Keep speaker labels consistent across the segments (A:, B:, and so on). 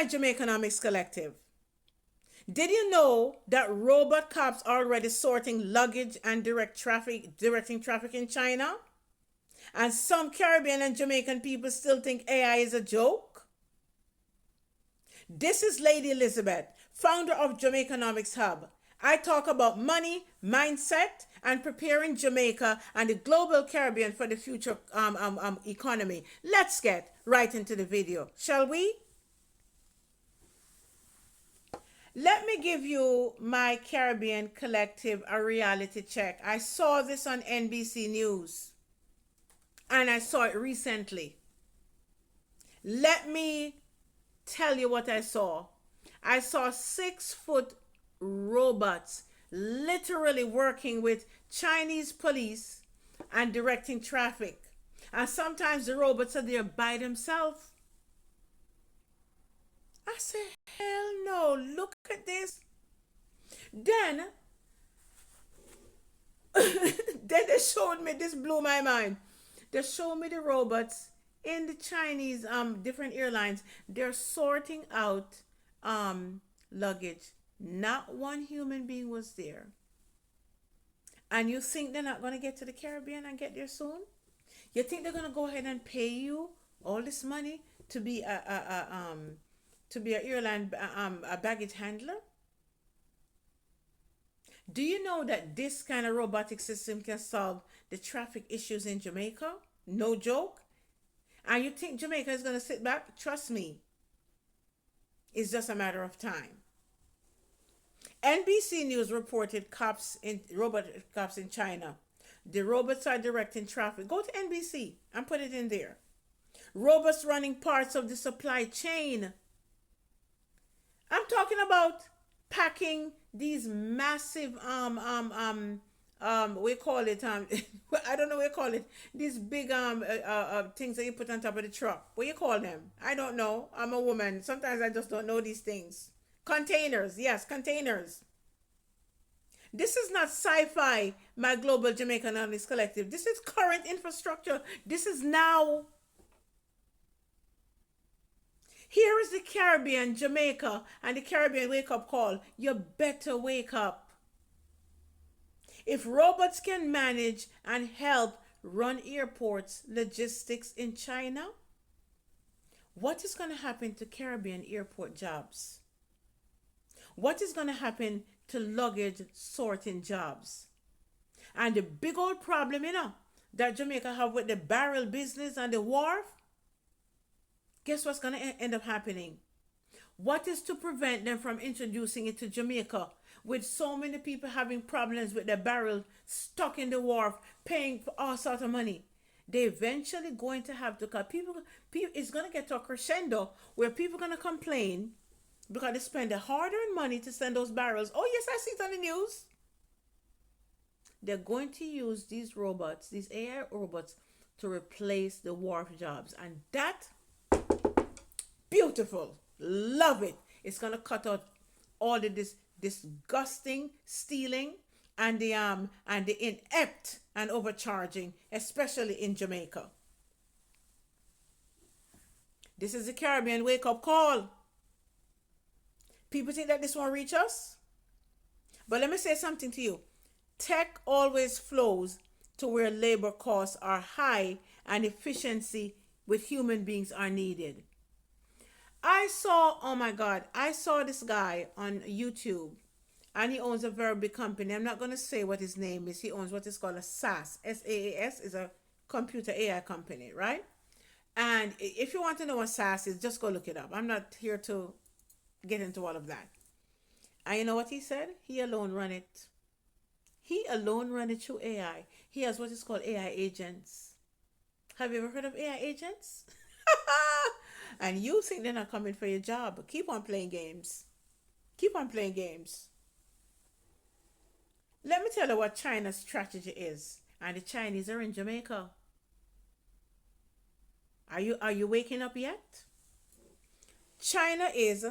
A: my Jamaicanomics collective, did you know that robot cops are already sorting luggage and directing traffic in China? And some Caribbean and Jamaican people still think AI is a joke? This is Lady Elizabeth, founder of Jamaicanomics Hub. I talk about money, mindset, and preparing Jamaica and the global Caribbean for the future economy. Let's get right into the video, shall we? Let me give you my Caribbean collective a reality check. I saw this on NBC News and I saw it recently. Let me tell you what I saw. I saw 6-foot robots literally working with Chinese police and directing traffic. And sometimes the robots are there by themselves. I said, hell no, look at this. Then, then they showed me, this blew my mind. They showed me the robots in the Chinese different airlines. They're sorting out luggage. Not one human being was there. And you think they're not going to get to the Caribbean and get there soon? You think they're going to go ahead and pay you all this money to be an airline a baggage handler? Do you know that this kind of robotic system can solve the traffic issues in Jamaica? No joke. And you think Jamaica is going to sit back? Trust me, it's just a matter of time. NBC News reported robot cops in China. The robots are directing traffic. Go to NBC and put it in there. Robots running parts of the supply chain. I'm talking about packing these massive we call it I don't know what you call it. These big things that you put on top of the truck. What you call them? I don't know. I'm a woman. Sometimes I just don't know these things. Containers. Yes, containers. This is not sci-fi, my global Jamaicanomics collective. This is current infrastructure. This is now. Here is the Caribbean, Jamaica, and the Caribbean wake-up call. You better wake up. If robots can manage and help run airports, logistics in China, what is going to happen to Caribbean airport jobs? What is going to happen to luggage sorting jobs? And the big old problem, that Jamaica have with the barrel business and the wharf, guess what's going to end up happening? What is to prevent them from introducing it to Jamaica with so many people having problems with their barrel stuck in the wharf, paying for all sorts of money? They eventually going to have to, because people, it's going to get to a crescendo where people are going to complain because they spend the hard-earned money to send those barrels. Oh yes, I see it on the news. They're going to use these robots, these AI robots, to replace the wharf jobs. And that, beautiful. Love it. It's going to cut out all of this disgusting stealing and the inept and overcharging, especially in Jamaica. This is the Caribbean wake-up call. People think that this won't reach us? But let me say something to you. Tech always flows to where labor costs are high and efficiency with human beings are needed. I saw this guy on YouTube, and he owns a very big company. I'm not going to say what his name is. He owns what is called a SaaS. SaaS is a computer AI company, right? And if you want to know what SaaS is, just go look it up. I'm not here to get into all of that. And you know what he said? He alone run it. He alone run it through AI. He has what is called AI agents. Have you ever heard of AI agents? And you think they're not coming for your job. Keep on playing games. Keep on playing games. Let me tell you what China's strategy is. And the Chinese are in Jamaica. Are you waking up yet? China is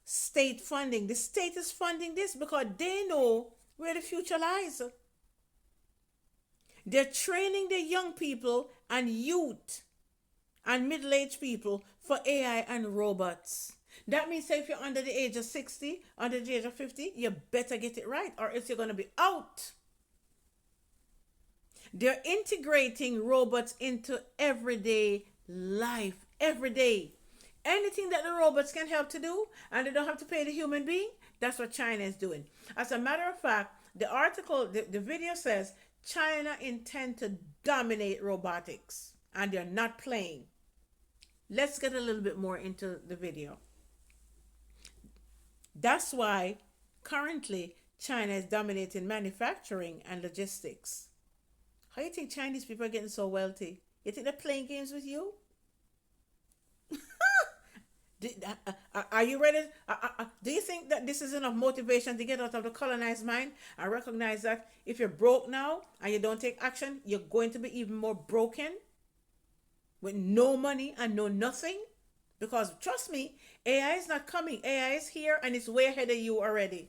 A: state funding. The state is funding this because they know where the future lies. They're training the young people and youth and middle-aged people for AI and robots. That means that if you're under the age of 60, under the age of 50, you better get it right or else you're going to be out. They're integrating robots into everyday life, every day. Anything that the robots can help to do and they don't have to pay the human being, that's what China is doing. As a matter of fact, the article, the video says China intend to dominate robotics and they're not playing. Let's get a little bit more into the video. That's why currently China is dominating manufacturing and logistics. How do you think Chinese people are getting so wealthy? You think they're playing games with you? Are you ready? Do you think that this is enough motivation to get out of the colonized mind and recognize that if you're broke now and you don't take action, you're going to be even more broken with no money and no nothing? Because trust me, AI is not coming. AI is here and it's way ahead of you already,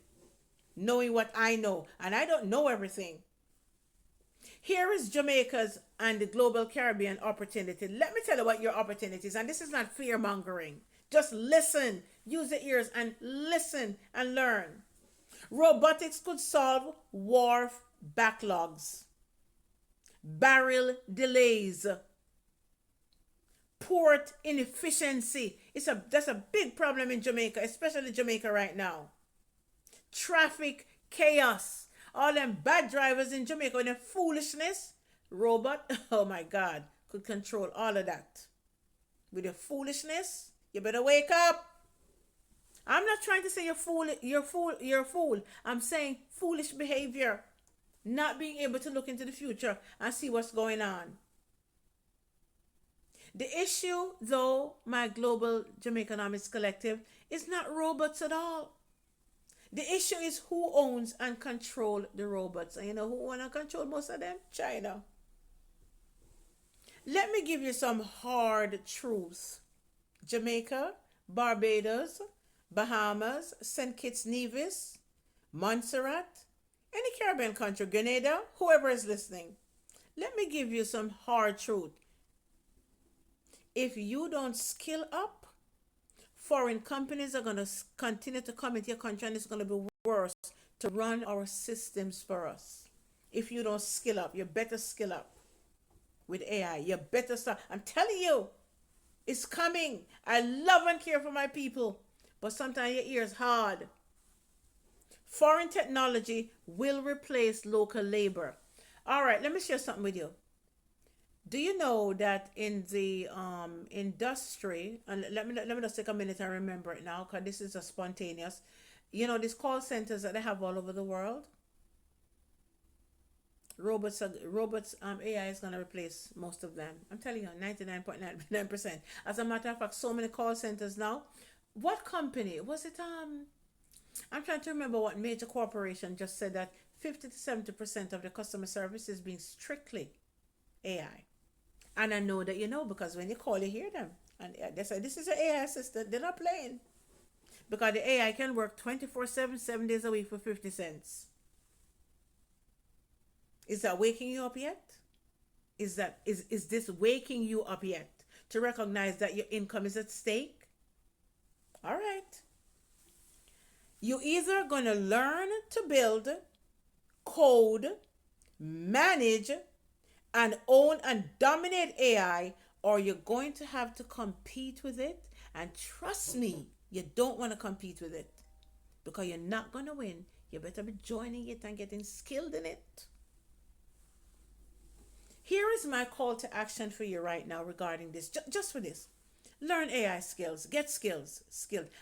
A: knowing what I know. And I don't know everything. Here is Jamaica's and the global Caribbean opportunity. Let me tell you what your opportunities, and this is not fear mongering. Just listen, use the ears and listen and learn. Robotics could solve wharf backlogs, barrel delays, port inefficiency. That's a big problem in Jamaica, especially Jamaica right now. Traffic chaos. All them bad drivers in Jamaica with their foolishness. Robot, oh my God, could control all of that. With your foolishness, you better wake up. I'm not trying to say you're a fool. I'm saying foolish behavior. Not being able to look into the future and see what's going on. The issue, though, my global Jamaicanomics collective, is not robots at all. The issue is who owns and control the robots. And you know who want to control most of them? China. Let me give you some hard truths. Jamaica, Barbados, Bahamas, St. Kitts Nevis, Montserrat, any Caribbean country, Grenada, whoever is listening. Let me give you some hard truth. If you don't skill up, foreign companies are going to continue to come into your country and it's going to be worse to run our systems for us. If you don't skill up, you better skill up with AI. You better start. I'm telling you, it's coming. I love and care for my people, but sometimes your ear's hard. Foreign technology will replace local labor. All right, let me share something with you. Do you know that in the industry, and let me just take a minute and remember it now, because this is a spontaneous. You know, these call centers that they have all over the world. AI is going to replace most of them. I'm telling you, 99.99%. As a matter of fact, so many call centers now. What company was it? I'm trying to remember what major corporation just said that 50 to 70% of the customer service is being strictly AI. And I know that you know, because when you call, you hear them. And they say, this is an AI assistant. They're not playing. Because the AI can work 24/7, 7 days a week for 50 cents. Is that waking you up yet? Is this waking you up yet? To recognize that your income is at stake? All right. You either going to learn to build, code, manage, and own and dominate AI, or you're going to have to compete with it. And trust me, you don't want to compete with it because you're not going to win. You better be joining it and getting skilled in it. Here is my call to action for you right now regarding this, just for this. Learn AI skills, get skilled.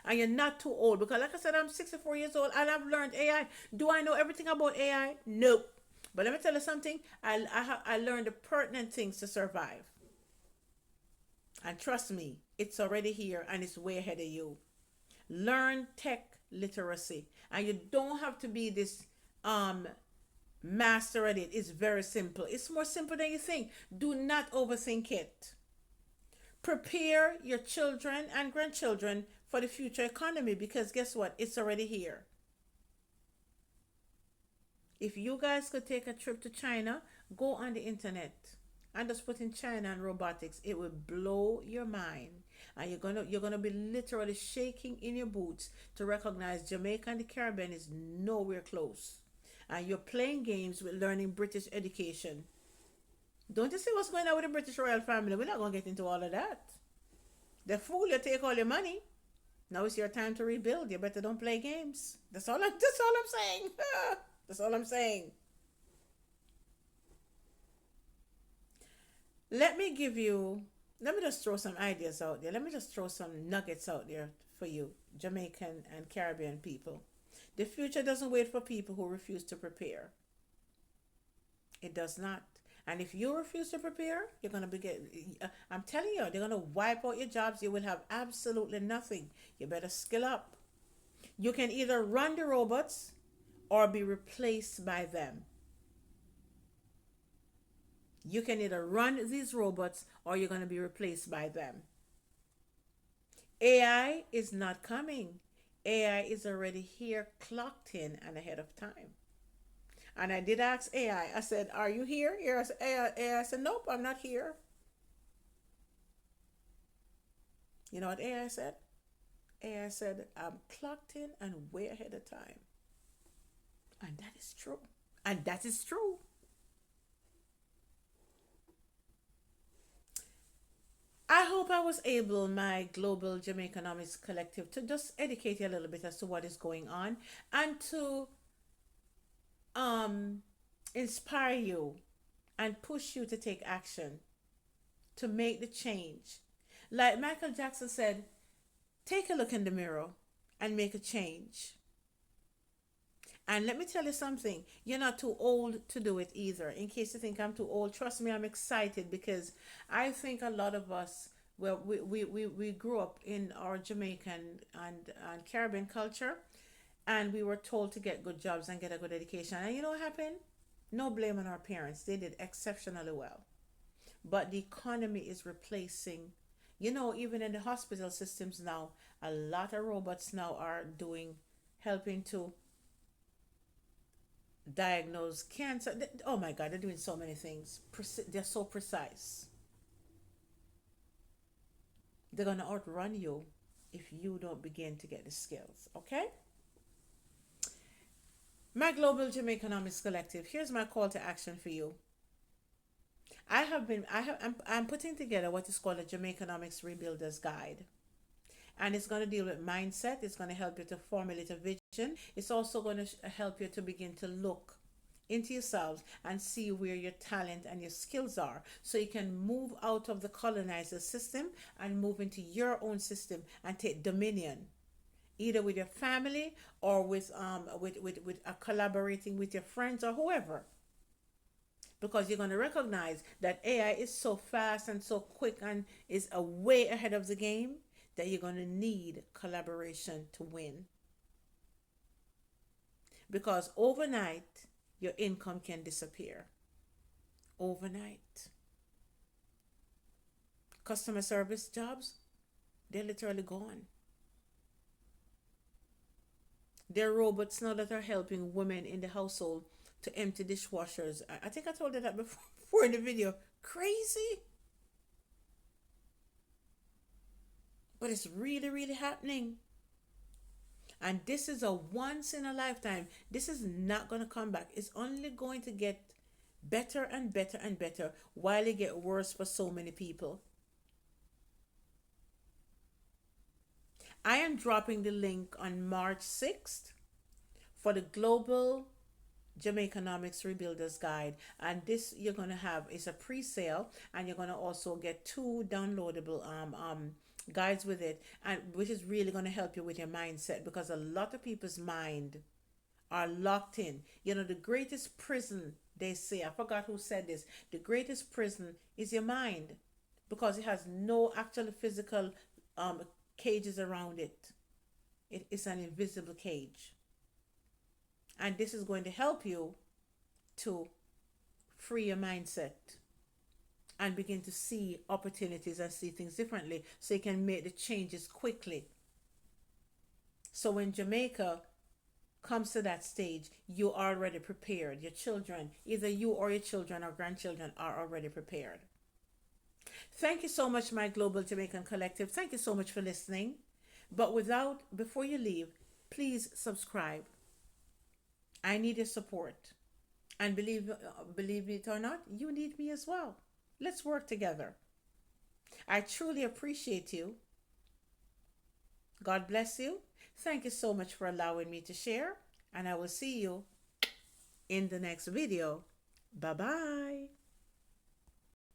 A: And you're not too old, because like I said, I'm 64 years old and I've learned AI. Do I know everything about AI? Nope. But let me tell you something. I learned the pertinent things to survive. And trust me, it's already here and it's way ahead of you. Learn tech literacy. And you don't have to be this master at it. It's very simple. It's more simple than you think. Do not overthink it. Prepare your children and grandchildren for the future economy, because guess what? It's already here. If you guys could take a trip to China, go on the internet and just put in China and robotics, it will blow your mind. And you're gonna be literally shaking in your boots to recognize Jamaica and the Caribbean is nowhere close. And you're playing games with learning British education. Don't you see what's going on with the British royal family? We're not gonna get into all of that. The fool you take all your money. Now it's your time to rebuild. You better don't play games. That's all I'm saying. That's all I'm saying. Let me give you, let me just throw some ideas out there. Let me just throw some nuggets out there for you, Jamaican and Caribbean people. The future doesn't wait for people who refuse to prepare. It does not. And if you refuse to prepare, you're going to be I'm telling you, they're going to wipe out your jobs. You will have absolutely nothing. You better skill up. You can either run the robots or be replaced by them. You can either run these robots or you're going to be replaced by them. AI is not coming. AI is already here, clocked in, and ahead of time. And I did ask AI, I said, "Are you here?" Here, I said, AI said, "Nope, I'm not here." You know what AI said? AI said, "I'm clocked in and way ahead of time." And that is true. And that is true. I hope I was able, my global Jamaicanomics collective, to just educate you a little bit as to what is going on and to um, inspire you and push you to take action, to make the change. Like Michael Jackson said, take a look in the mirror and make a change. And let me tell you something, you're not too old to do it either. In case you think I'm too old, trust me, I'm excited because I think a lot of us, well, we grew up in our Jamaican and Caribbean culture, and we were told to get good jobs and get a good education. And you know what happened? No blame on our parents. They did exceptionally well. But the economy is replacing, even in the hospital systems now, a lot of robots now are helping to diagnose cancer. Oh my God, they're doing so many things. They're so precise. They're going to outrun you if you don't begin to get the skills. Okay? My Global Jamaicanomics Collective, here's my call to action for you. I'm putting together what is called a Jamaicanomics Rebuilders Guide. And it's going to deal with mindset. It's going to help you to formulate a vision. It's also going to help you to begin to look into yourselves and see where your talent and your skills are so you can move out of the colonizer system and move into your own system and take dominion either with your family or with collaborating with your friends or whoever, because you're going to recognize that AI is so fast and so quick and is a way ahead of the game that you're going to need collaboration to win. Because overnight, your income can disappear. Overnight. Customer service jobs, they're literally gone. There are robots now that are helping women in the household to empty dishwashers. I think I told you that before in the video. Crazy. But it's really, really happening. And this is a once in a lifetime. This is not going to come back. It's only going to get better and better and better while it get worse for so many people. I am dropping the link on March 6th for the Global Jamaicanomics Rebuilders Guide. And this you're going to have is a pre-sale, and you're going to also get two downloadable guides with it, and which is really going to help you with your mindset, because a lot of people's mind are locked in. The greatest prison, they say, I forgot who said this, the greatest prison is your mind, because it has no actual physical cages around it. It is an invisible cage. And this is going to help you to free your mindset and begin to see opportunities and see things differently so you can make the changes quickly. So in Jamaica, comes to that stage, you're already prepared. Your children, either you or your children or grandchildren, are already prepared. Thank you so much, my Global Jamaican Collective. Thank you so much for listening. But before you leave, please subscribe. I need your support. And believe it or not, you need me as well. Let's work together. I truly appreciate you. God bless you. Thank you so much for allowing me to share. And I will see you in the next video. Bye bye.